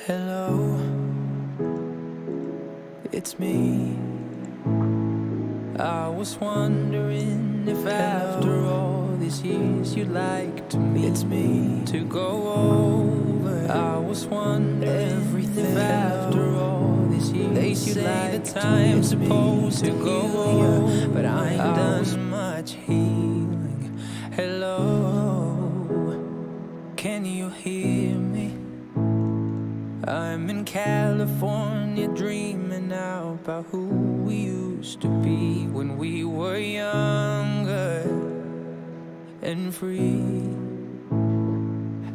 Hello, it's me. I was wondering if after all these years you'd like to meet. It's me to go over. I was wondering everything if after all these years you'd like the time's supposed to go over, but I ain't done much healing. Hello, can you hear me? I'm in California dreaming out about who we used to be when we were younger and free.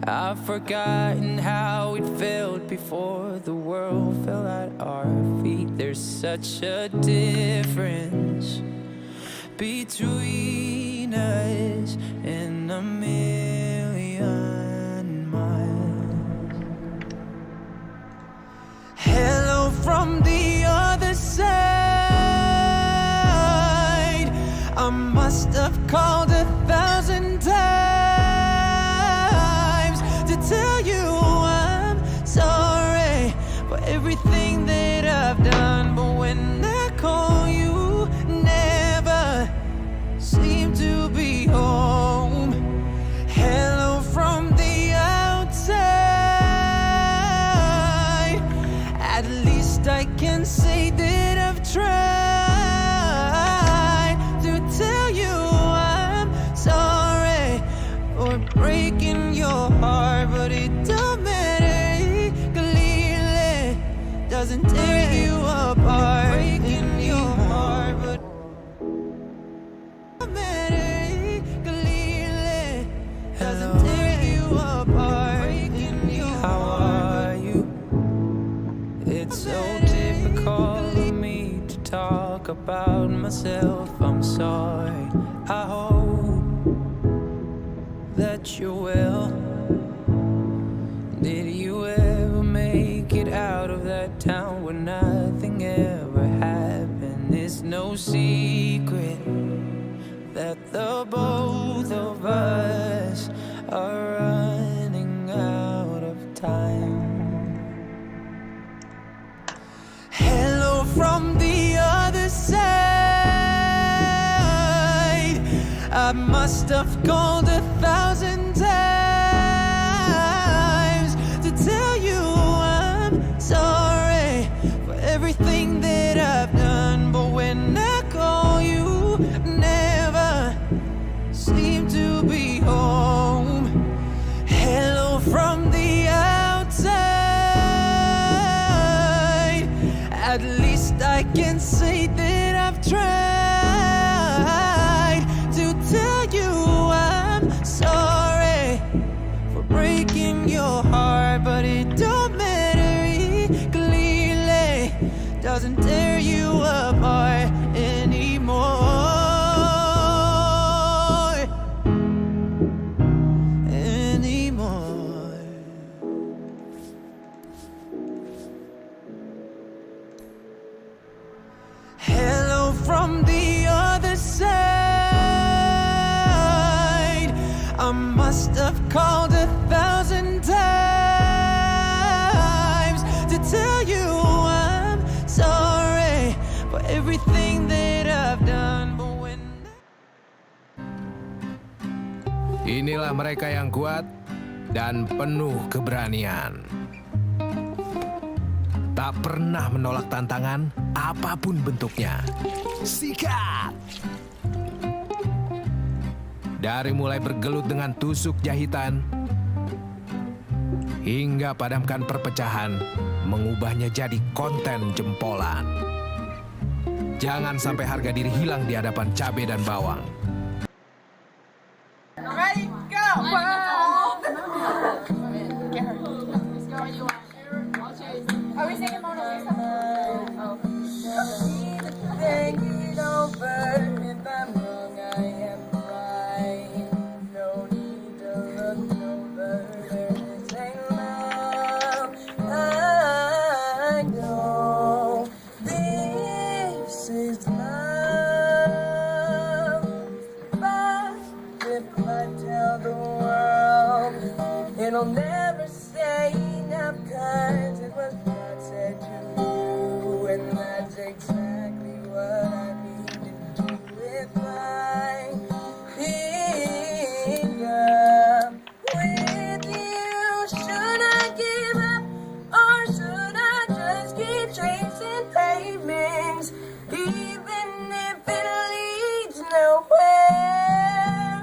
I've forgotten how it felt before the world fell at our feet. There's such a difference between us and a million miles. Hello from the other side. I must have called 1,000 times to tell you I'm sorry for everything that I've done, but when I call you, never see seem to be home. Hello from the outside. At least I can say that I've tried to tell you I'm sorry for breaking your heart, but it don't matter. Clearly doesn't tear you apart. Breaking your heart, but don't matter. Clearly doesn't tear you apart. Breaking your heart. How are you? It's so typical of me to talk about myself. I'm sorry. I hope that you're well. Did you ever make it out of that town where nothing ever happened? It's no secret that the both of us are running out of time. Hello from the other side. I must have called 1,000 times to tell you I'm sorry for everything that I've done. But when I call you, never seem to be home. Hello from the outside. At least I can say that I've tried to tell you I'm sorry for breaking your heart, but it don't matter. It clearly doesn't tear you apart anymore. Hello from the other side. I must have called 1,000 times to tell you I'm sorry for everything that I've done. But when Inilah mereka yang kuat dan penuh keberanian. Tak pernah menolak tantangan apapun bentuknya. Sikat! Dari mulai bergelut dengan tusuk jahitan, hingga padamkan perpecahan, mengubahnya jadi konten jempolan. Jangan sampai harga diri hilang di hadapan cabai dan bawang. Ready, go! Are we singing Mona Lisa? Oh. Think it over. If I'm wrong, I am right. No need to look no further. This ain't love. I know this is love. But if I tell the world, it'll never say enough, 'cause it was God said to you, and that's exactly what I need to do if I pick up with you. Should I give up, or should I just keep chasing pavements, even if it leads nowhere?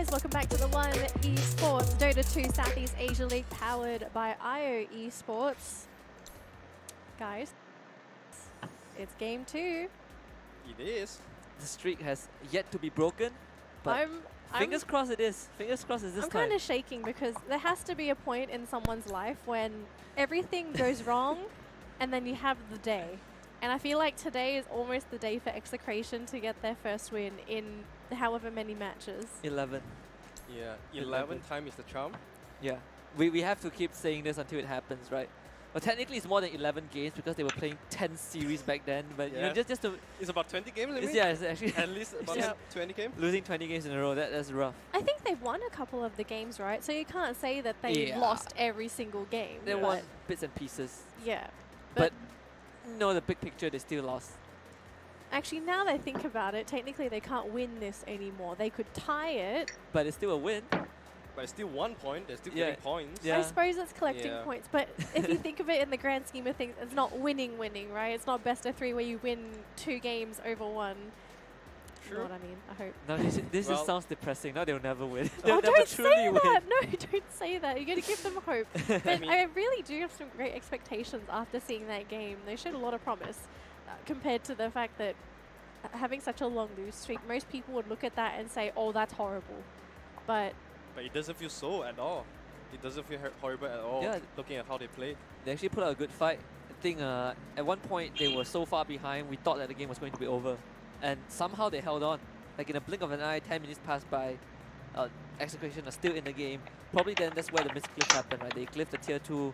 guys, welcome back to the One Esports Dota 2 Southeast Asia League powered by IO Esports. Guys, it's game 2. It is. The streak has yet to be broken, but fingers crossed it is. Fingers crossed it's this I'm time. kind of shaking because there has to be a point in someone's life when everything goes wrong and then you have the day. And I feel like today is almost the day for Execration to get their first win in however many matches. 11. Yeah, 11 time is the charm. Yeah. We have to keep saying this until it happens, right? Well, technically it's more than 11 games because they were playing 10 series back then. But you know, just to It's about 20 games, I mean? yeah, it's actually At least about 20 games. losing 20 games in a row. That's rough. I think they've won a couple of the games, right? So you can't say that they've Yeah. lost every single game. They but won bits and pieces, Yeah. but no, the big picture they still lost. Actually, now that I think about it, technically they can't win this anymore. They could tie it. But it's still a win. But it's still 1 point. They're still Yeah. getting points. Yeah. I suppose it's collecting Yeah. points, but if you think of it in the grand scheme of things, it's not winning, right? It's not best of 3 where you win 2 games over 1. You know True. what I mean? I hope. No, this Well- just sounds depressing. Now they'll never win. They'll Oh, never don't truly say win. that! No, don't say that. You're going to give them hope. But mean- I really do have some great expectations after seeing that game. They showed a lot of promise compared to the fact that having such a long lose streak, most people would look at that and say, oh, that's horrible. But But it doesn't feel so at all. It doesn't feel horrible at all, Yeah. looking at how they played. They actually put out a good fight. I think at one point they were so far behind, we thought that the game was going to be over. And somehow they held on. Like in a blink of an eye, 10 minutes passed by, Execration are still in the game. Probably then that's where the miscliff happened, right? They glyphed the tier 2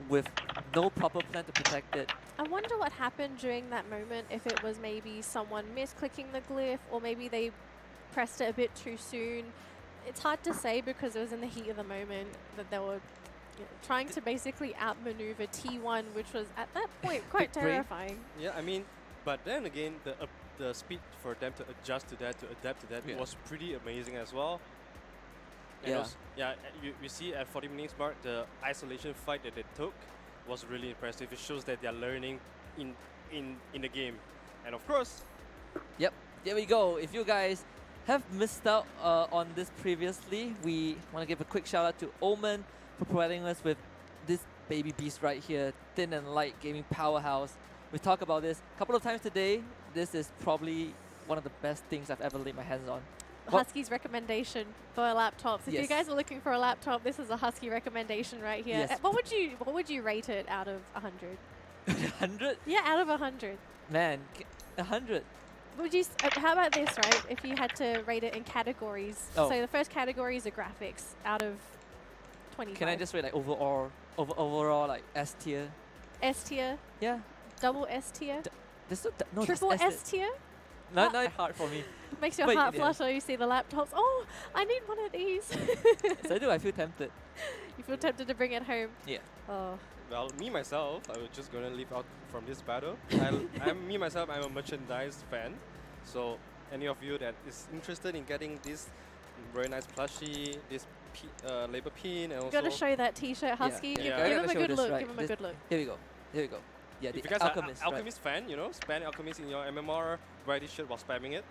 with no proper plan to protect it. I wonder what happened during that moment, if it was maybe someone misclicking the glyph or maybe they pressed it a bit too soon. It's hard to say because it was in the heat of the moment that they were trying to basically outmaneuver T1, which was at that point quite Bit brave. terrifying. Yeah, I mean, but then again, the speed for them to adjust to that, to adapt to that, Yeah. was pretty amazing as well. And Yeah. also- you see at 40 minutes mark, the isolation fight that they took was really impressive. It shows that they are learning in the game. And of course, Yep, there we go. If you guys have missed out on this previously, we want to give a quick shout out to Omen for providing us with this baby beast right here, thin and light gaming powerhouse. We talk about this a couple of times today. This is probably one of the best things I've ever laid my hands on. What- Husky's recommendation for laptops. If you Yes. guys are looking for a laptop, this is a Husky recommendation right here. Yes. What would you rate it out of 100? 100? Yeah, out of 100. Man, 100. Would you? How about this, right? If you had to rate it in categories. Oh. So the first category is the graphics out of 25. Can I just rate like overall like S tier? S tier, Yeah. double S tier, There's no, no triple there's S tier? Not hard for me. Makes your Wait, heart yeah. flush when you see the laptops. Oh, I need one of these. So I do. I feel tempted. You feel tempted to bring it home. Yeah. Oh, well, me myself, I was just gonna leave out from this battle. Me myself, I'm a merchandise fan. So any of you that is interested in getting this very nice plushie, this label pin, and you also gotta show that T-shirt, Husky. Yeah. Give, Yeah. give I him gotta a show good this, look. right. Give him a This- good look. Here we go. Here we go. Yeah, if the you guys Alchemist. are right. Alchemist fan, you know, spam Alchemist in your MMR, wear this shirt while spamming it.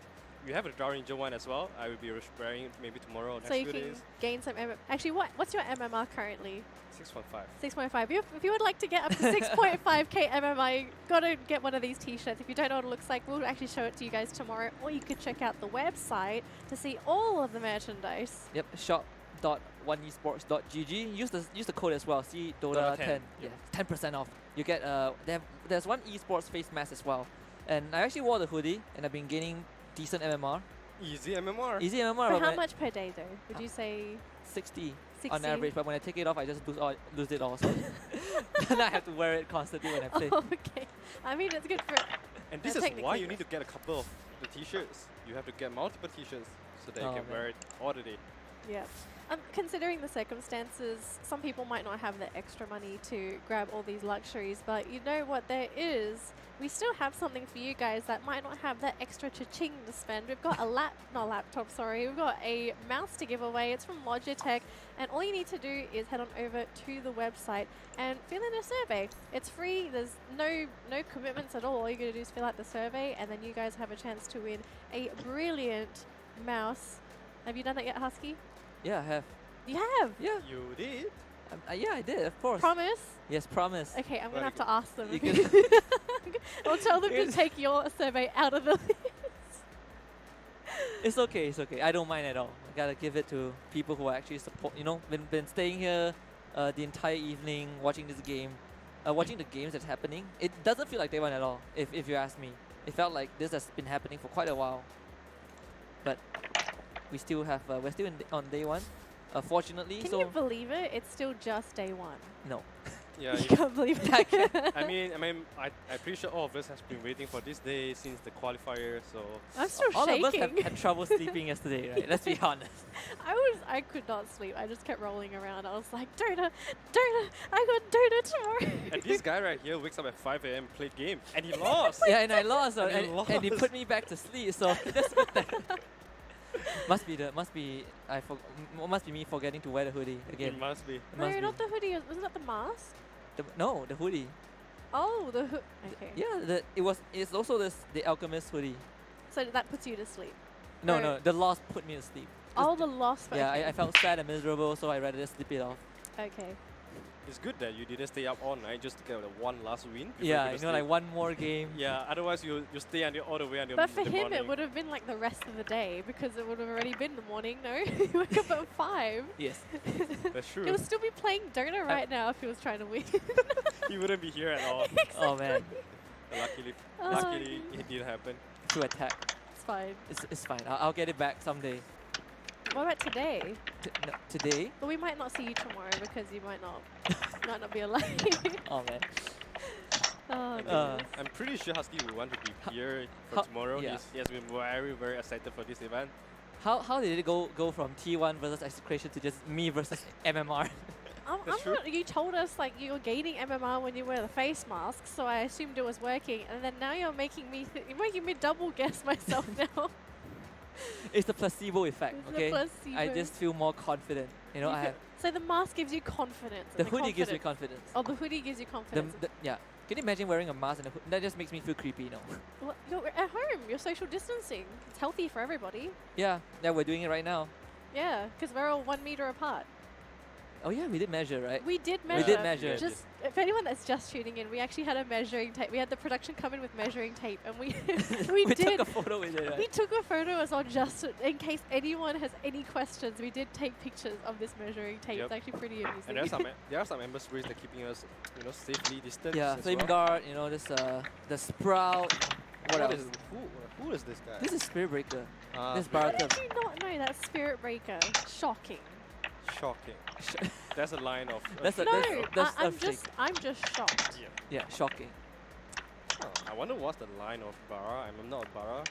You have a Dark Ninja one as well. I will be wearing it maybe tomorrow or next So you few can days. gain some Actually, what's your MMR currently? 6.5. 6.5. If you would like to get up to 6.5k MMR, you gotta get one of these T-shirts. If you don't know what it looks like, we'll actually show it to you guys tomorrow. Or you could check out the website to see all of the merchandise. Yep, shop.oneesports.gg. Use the code as well. See Dota 10. Yeah, 10% off. You get there's one esports face mask as well. And I actually wore the hoodie and I've been gaining decent MMR. Easy MMR. Easy MMR. For but how when much per day though? Would you say 60 60? on average, but when I take it off, I just lose it all. So then I have to wear it constantly when I play. Oh, okay. I mean, it's good for. And this Yeah, is why technically you need to get a couple of the t-shirts. You have to get multiple t-shirts so that you Oh, can man. wear it all the day. Yeah. Considering the circumstances, some people might not have the extra money to grab all these luxuries, but you know what there is? We still have something for you guys that might not have that extra cha-ching to spend. We've got a laptop, sorry. We've got a mouse to give away. It's from Logitech, and all you need to do is head on over to the website and fill in a survey. It's free. There's no commitments at all. All you got to do is fill out the survey, and then you guys have a chance to win a brilliant mouse Have you done that yet, Husky? Yeah, I have. You have? Yeah. You did? Yeah, I did, of course. Promise? Yes, promise. Okay, I'm Very gonna have good. to ask them. You can- I'll tell them to take your survey out of the list. It's okay, it's okay. I don't mind at all. I gotta give it to people who actually support, you know, been staying here the entire evening, watching this game, watching the games that's happening. It doesn't feel like day one at all, if you ask me. It felt like this has been happening for quite a while. But we still have, we're still on day one, fortunately. Can so you believe it? It's still just day one. no. Yeah, You you- can't believe I it. can't. I'm pretty sure all of us has been waiting for this day since the qualifier. So I'm still All of us shaking. have had trouble sleeping yesterday, right? Let's be honest. I could not sleep. I just kept rolling around. I was like, Dota, Dota, I got Dota tomorrow. and this guy right here wakes up at 5 a.m. played game and he lost. Yeah, and I lost, And he and he lost. put me back to sleep. So that's good. must be me forgetting to wear the hoodie again. It must be. It No, must not be. the hoodie. Wasn't that the mask? No, the hoodie. Oh, the hood. Okay. Yeah, it's also the Alchemist hoodie. So that puts you to sleep. No, Right. no, the loss put me to sleep. Oh, the lost. Yeah, okay. I felt sad and miserable, so I rather just sleep it off. Okay. It's good that you didn't stay up all night just to get the one last win. before Yeah, go you to know, like sleep. one more game. Yeah, otherwise you stay until all the way until But for the him, morning. it would have been like the rest of the day because it would have already been the morning. No, he woke up at 5. Yes. That's true. He would still be playing Dota right now if he was trying to win. He wouldn't be here at all. Oh man, But luckily, Oh, luckily okay. it didn't happen. to attack. It's fine. It's fine. I'll get it back someday. What about today? No, today? But we might not see you tomorrow because you might not be alive. Oh man. Oh, Uh, goodness. I'm pretty sure Husky will want to be here for how- tomorrow. yeah. He has been very, very excited for this event. How did it go from T1 versus Execration to just me versus MMR? That's true. You told us like you were gaining MMR when you wear the face mask, so I assumed it was working, and then now you're making me double guess myself now. It's the placebo effect, It's the okay? placebo. I just feel more confident. You know, You I feel- have So the mask gives you confidence. the and hoodie gives me confidence- confidence. Oh, the hoodie gives you confidence. Yeah. Can you imagine wearing a mask and a hood? That just makes me feel creepy, you know? Well, you're at home. You're social distancing. It's healthy for everybody. Yeah, we're doing it right now. Yeah, because we're all 1 meter apart. Oh yeah, we did measure, right? We did We measure. did measure. Just if anyone that's just tuning in, we actually had a measuring tape. We had the production come in with measuring tape, and we we we did. took a photo with it, We right? took a photo as well, just in case anyone has any questions. We did take pictures of this measuring tape. Yep. It's actually pretty amusing. And there are some embassies that are keeping us, safely distanced. Yeah, as flame well. guard, you know, this the sprout. What else? Who is this guy? This is Spirit Breaker. Ah, this very How Baratheon. did you not know that Spirit Breaker? Shocking. shocking. That's a line of. That's a- No, that's I'm just shocked. Yeah. Yeah, shocking. Huh, I wonder what's the line of Bara. I'm not a Bara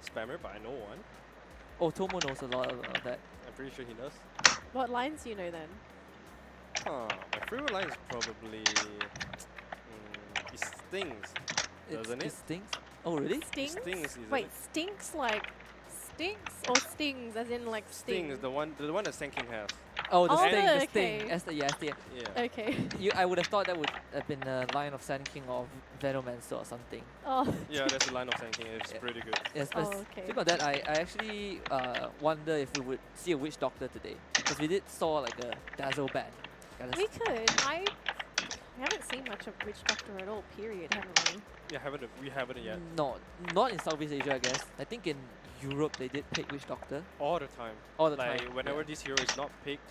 spammer, but I know one. Oh, Tomo knows a lot of that. I'm pretty sure he does. What lines do you know then? Huh, my favorite line is probably. It stings, doesn't It it? stinks. Oh, really? Stings? Stings, isn't Wait, it? stinks like stinks or stings as in like Stings, stings? the one that Sanking has. Oh, the Oh, sting, the okay. sting. Yeah, sting. Yeah. Okay. I would have thought that would have been a line of Sand King or Venomancer or something. Oh. Yeah, that's the line of Sanking. It's Yeah. pretty good. Yes, Oh, but okay. speaking of that, I actually wonder if we would see a witch doctor today, because we did saw like a dazzle band. We could. We haven't seen much of Witch Doctor at all, period, haven't we? Yeah, we haven't yet. Not in Southeast Asia, I guess. I think in Europe they did pick witch doctor All the time. all the Like time. whenever yeah. this hero is not picked,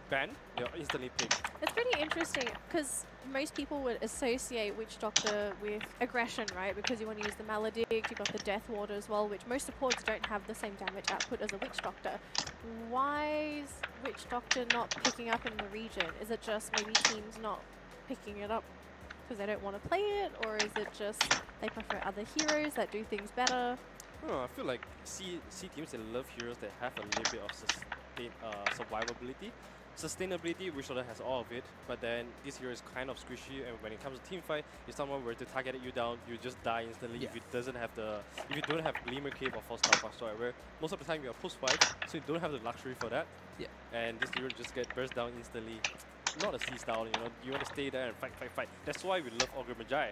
banned, they're instantly picked. It's pretty interesting because most people would associate Witch Doctor with aggression, right? Because you want to use the Maledict, you've got the Death Ward as well, which most supports don't have the same damage output as a Witch Doctor. Why is Witch Doctor not picking up in the region? Is it just maybe teams not picking it up because they don't want to play it? Or is it just they prefer other heroes that do things better? Oh, I feel like C teams, they love heroes that have a little bit of survivability. Sustainability, Witch Doctor has all of it, but then this hero is kind of squishy, and when it comes to team fight, if someone were to target you down, you just die instantly Yeah. if you don't have Glimmer Cape or False Star whatsoever. Most of the time you are post fight, so you don't have the luxury for that. Yeah. And this hero just get burst down instantly. Not a C style, you want to stay there and fight. That's why we love Ogre Magi.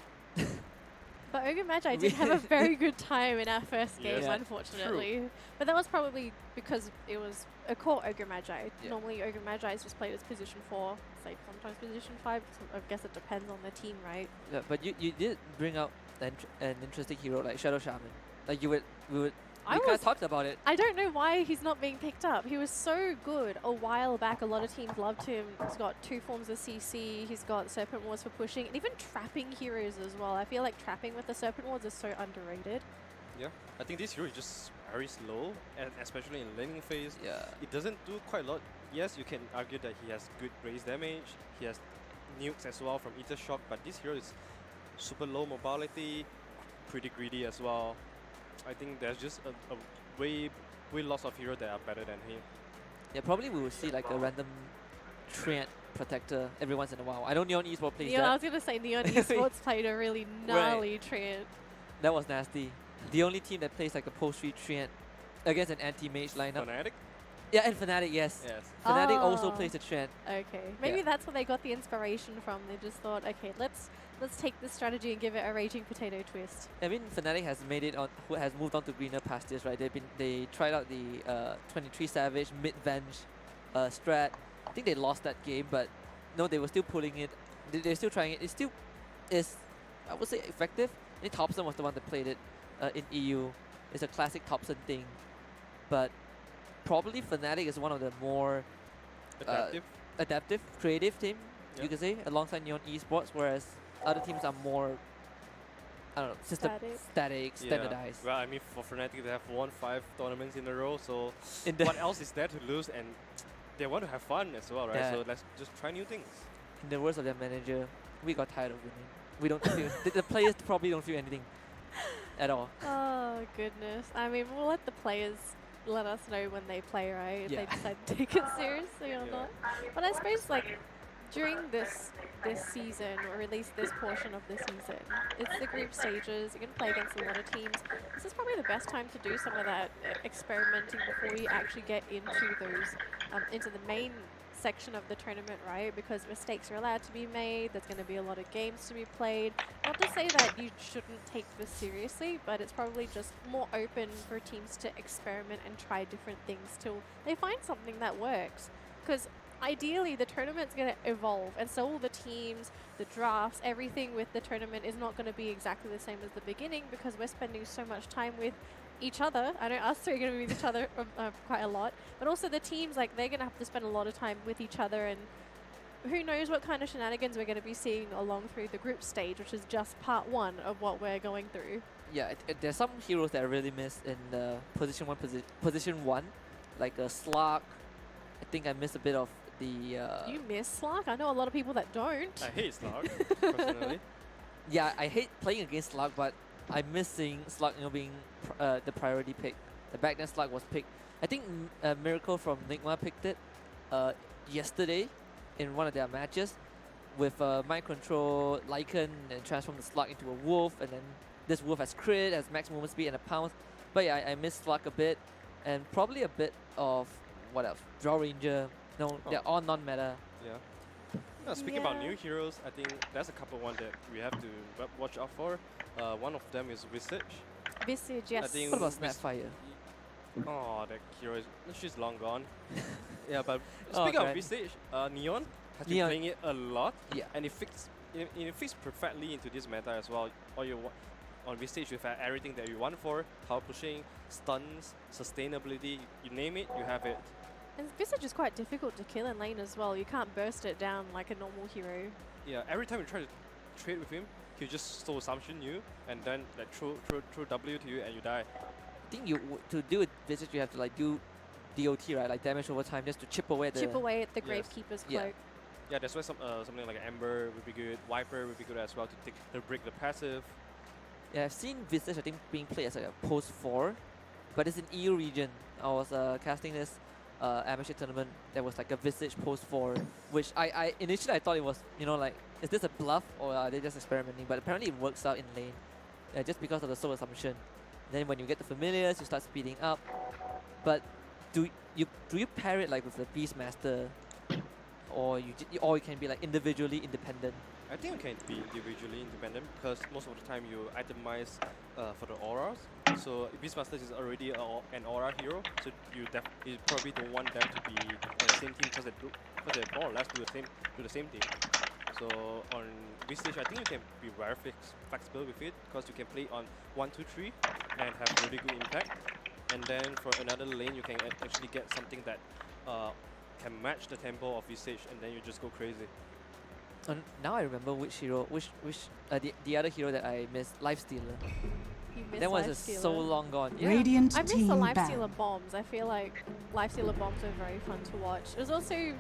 But Ogre Magi did have a very good time in our first game, Yes. unfortunately. But that was probably because it was a core Ogre Magi. Yeah. Normally, Ogre Magi is just played as position 4, say sometimes position 5. So I guess it depends on the team, right? Yeah, but you did bring up an interesting hero like Shadow Shaman. Like we kind of talked about it. I don't know why he's not being picked up. He was so good a while back. A lot of teams loved him. He's got 2 forms of CC. He's got Serpent Wards for pushing, and even trapping heroes as well. I feel like trapping with the Serpent Wards is so underrated. Yeah, I think this hero is just very slow, and especially in laning phase. Yeah. It doesn't do quite a lot. Yes, you can argue that he has good raise damage. He has nukes as well from Ether Shock, but this hero is super low mobility, pretty greedy as well. I think there's just a way lots of heroes that are better than him. Yeah, probably we will see like a random Treant protector every once in a while. I know Neon Esports plays Neon, I that. was going to say Neon Esports played a really gnarly Treant. That was nasty. The only team that plays like a post-street Treant against an anti-mage lineup. Fnatic? Yeah, and Fnatic, yes. Yes. Fnatic also Oh. plays a Treant. Okay, maybe Yeah. that's where they got the inspiration from. They just thought, okay, let's take this strategy and give it a raging potato twist. I mean, Fnatic has made it on, who has moved on to greener pastures, right? They tried out the 23 Savage mid-venge strat. I think they lost that game, but no, they were still pulling it. They're still trying it. It still is, I would say, effective. I think Thompson was the one that played it in EU. It's a classic Thompson thing, but probably Fnatic is one of the more adaptive, creative team, you could say, alongside Neon Esports, whereas other teams are more, I don't know, static, standardized. Well, I mean, for Fnatic, they have won 5 tournaments in a row, so In the what else is there to lose? And they want to have fun as well, right? Yeah. So let's just try new things. In the words of their manager, we got tired of winning. We don't feel, the players probably don't feel anything at all. Oh, goodness. I mean, we'll let the players let us know when they play, right? If Yeah. they decide to take it seriously or not. But I suppose, like, during this season, or at least this portion of the season, it's the group stages. You can play against a lot of teams. This is probably the best time to do some of that experimenting before you actually get into those, into the main section of the tournament, right? Because mistakes are allowed to be made. There's going to be a lot of games to be played. Not to say that you shouldn't take this seriously, but it's probably just more open for teams to experiment and try different things till they find something that works. Because ideally, the tournament's going to evolve, and so all the teams, the drafts, everything with the tournament is not going to be exactly the same as the beginning, because we're spending so much time with each other. I know us three are going to be with each other quite a lot, but also the teams, like, they're going to have to spend a lot of time with each other, and who knows what kind of shenanigans we're going to be seeing along through the group stage, which is just part 1 of what we're going through. Yeah, there's some heroes that I really miss in the position one, like a Slug. I think I missed a bit of the. You miss Slug? I know a lot of people that don't. I hate Slug, personally. Yeah, I hate playing against Slug, but I miss seeing Slug, being the priority pick. The back then Slug was picked. I think Miracle from Nigma picked it yesterday in one of their matches with mind control, Lycan, and transform the Slug into a wolf, and then this wolf has crit, has max movement speed and a pounce. But yeah, I miss Slug a bit, and probably a bit of what else? Draw Ranger. No, they're all non-meta. Yeah. Now, speaking about Yeah. new heroes, I think there's a couple one that we have to watch out for. One of them is Visage. Visage, yes. I think What about Snapfire? Oh, that hero is she's long gone. Yeah, but Oh, speaking okay. of Visage, Neon has been Neon. playing it a lot, Yeah. and it fits perfectly into this meta as well. All you want on Visage, you have everything that you want for power pushing, stuns, sustainability. You name it, you have it. And Visage is quite difficult to kill in lane as well. You can't burst it down like a normal hero. Yeah, every time you try to trade with him, he'll just soul assumption you and then like throw W to you and you die. I think to deal with Visage, you have to like do DOT, right? Like damage over time, just to chip away at the. Chip away at the Yes. Gravekeeper's Yeah. cloak. Yeah, that's why something like Ember would be good, Viper would be good as well to break the passive. Yeah, I've seen Visage, I think, being played as like a post 4, but it's in EU region. I was casting this amateur tournament. There was like a Visage post 4, which I initially I thought it was, like, is this a bluff or are they just experimenting? But apparently it works out in lane, just because of the soul assumption. Then when you get the familiars, you start speeding up. But do you pair it like with the Beastmaster, or you can be like individually independent? I think you can be individually independent because most of the time you itemize for the auras. So Beastmasters is already an aura hero, so you probably don't want them to be on the same team because they more or less do the same thing. So on this stage, I think you can be very flexible with it because you can play on 1, 2, 3 and have really good impact. And then for another lane, you can actually get something that can match the tempo of Visage, and then you just go crazy. And now I remember which hero, the other hero that I missed, Lifestealer. You miss That was Lifestealer. so long gone. Yeah. Radiant I miss team the ban. Lifestealer bombs. I feel like Lifestealer bombs are very fun to watch. It also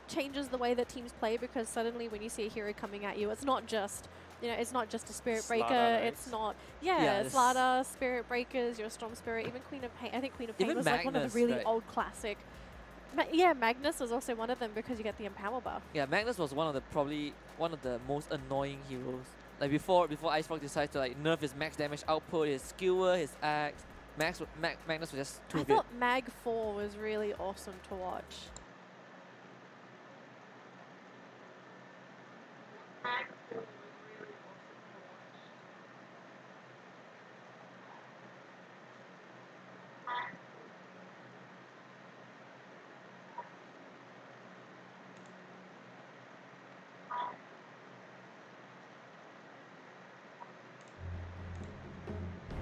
changes the way that teams play because suddenly when you see a hero coming at you, it's not just, you know, it's not just a Spirit Breaker. Slaughter, It's not, Yeah, it's Slaughter, Spirit Breakers, your Storm Spirit, even Queen of Pain. I think Queen of Pain Even was like one of Magnus, the really right? old classic. Yeah, Magnus was also one of them because you get the Empower buff. Yeah, Magnus was probably one of the most annoying heroes. Like before Icefrog decides to like nerf his max damage output, his skewer, his axe, Magnus was just too I good. thought Mag 4 was really awesome to watch.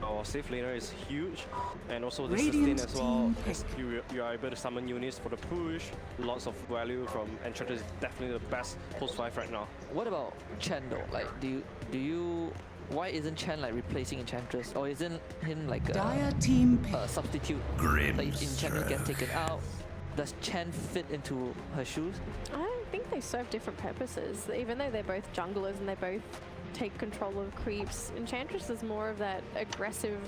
Our safe laner is huge, and also the Radiant sustain as well. team As you are able to summon units for the push. Lots of value from Enchantress is definitely the best post 5 right now. What about Chen though? Like, why isn't Chen like replacing Enchantress, or isn't him like Dire team pick. a substitute? Like if Enchantress gets taken out, does Chen fit into her shoes? I don't think they serve different purposes. Even though they're both junglers and they both take control of creeps, Enchantress is more of that aggressive.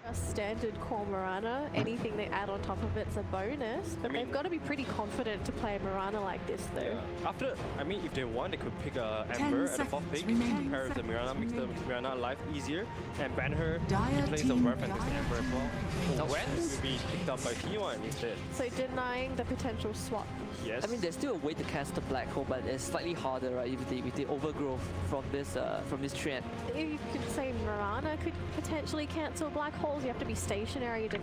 A standard core Mirana, anything they add on top of it's a bonus, but I mean- they've got to be pretty confident to play a Mirana like this though. Yeah. After, I mean, if they want, they could pick a 10 Amber at the 4th seconds pick, remaining. pair with the Mirana, makes the Mirana life easier, and ban her, Dire he plays the team Werf and this dire Amber as well. Now, When will be picked up by T1 instead. So denying the potential swap. Yes. I mean, there's still a way to cast the black hole, but it's slightly harder, right? With the overgrowth from this trend. You could say Mirana could potentially cancel black holes. You have to be stationary to.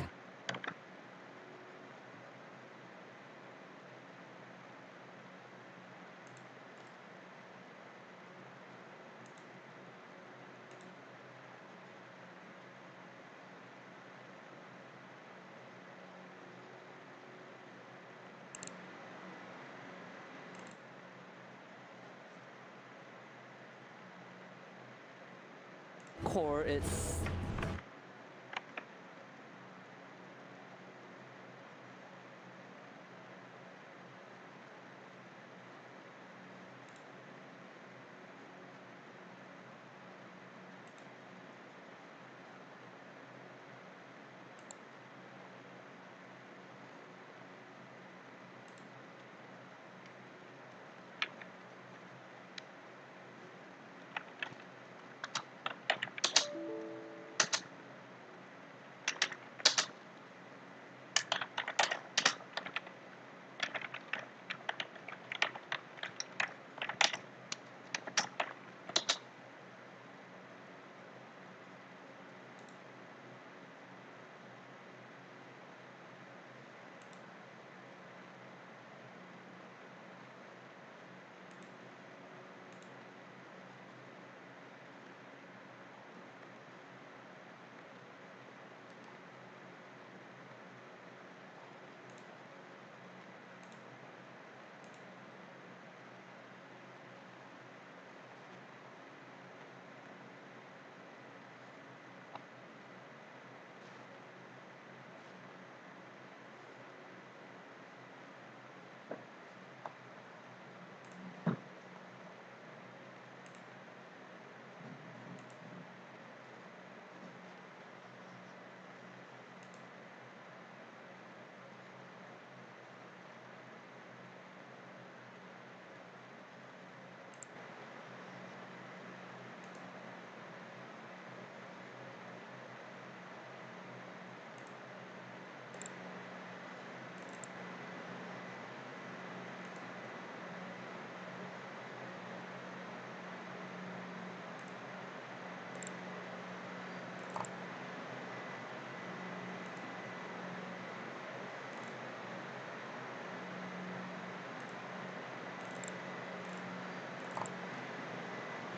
Core, it's